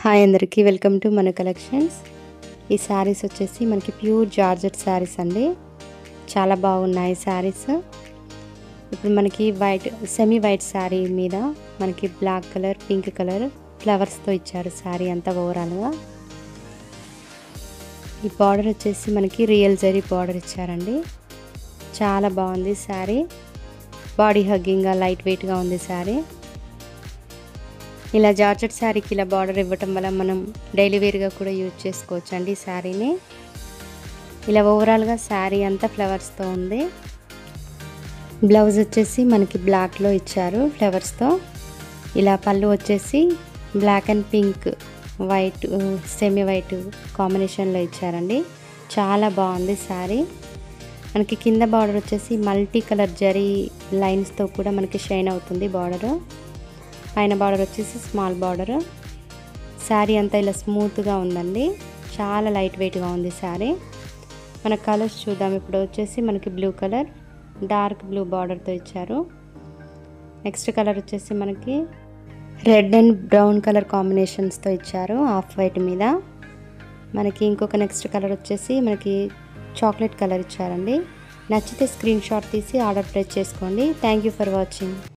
Hi అందరికీ welcome to మన collections. ఈ శారీస్ వచ్చేసి మనకి ప్యూర్ జార్జెట్ శారీస్ అండి. చాలా బాగున్నాయి శారీస్. ఇప్పుడు మనకి సెమీ వైట్ శారీ మీద మనకి బ్లాక్ కలర్, పింక్ కలర్ ఫ్లవర్స్తో ఇచ్చారు శారీ అంతా ఓవరాల్గా. ఈ బార్డర్ వచ్చేసి మనకి రియల్ జరీ బార్డర్ ఇచ్చారండి. చాలా బాగుంది శారీ. బాడీ హగ్గింగ్గా లైట్ వెయిట్గా ఉంది శారీ. ఇలా జార్జెట్ శారీకి ఇలా బార్డర్ ఇవ్వటం వల్ల మనం డైలీ వేర్గా కూడా యూజ్ చేసుకోవచ్చు అండి ఈ శారీని. ఇలా ఓవరాల్గా శారీ అంతా ఫ్లవర్స్తో ఉంది. బ్లౌజ్ వచ్చేసి మనకి బ్లాక్లో ఇచ్చారు ఫ్లవర్స్తో. ఇలా పళ్ళు వచ్చేసి black and pink, white, semi white కాంబినేషన్లో ఇచ్చారండి. చాలా బాగుంది శారీ. మనకి కింద బార్డర్ వచ్చేసి మల్టీ కలర్ జరీ లైన్స్తో కూడా మనకి షైన్ అవుతుంది బార్డరు. పైన బార్డర్ వచ్చేసి స్మాల్ బార్డర్. శారీ అంతా ఇలా స్మూత్గా ఉందండి. చాలా లైట్ వెయిట్గా ఉంది శారీ. మన కలర్స్ చూద్దాం. ఇప్పుడు వచ్చేసి మనకి బ్లూ కలర్, డార్క్ బ్లూ బార్డర్తో ఇచ్చారు. నెక్స్ట్ కలర్ వచ్చేసి మనకి రెడ్ అండ్ బ్రౌన్ కలర్ కాంబినేషన్స్తో ఇచ్చారు ఆఫ్ వైట్ మీద. మనకి ఇంకొక నెక్స్ట్ కలర్ వచ్చేసి మనకి చాక్లెట్ కలర్ ఇచ్చారండి. నచ్చితే స్క్రీన్ షాట్ తీసి ఆర్డర్ ప్లేస్ చేసుకోండి. Thank you for watching.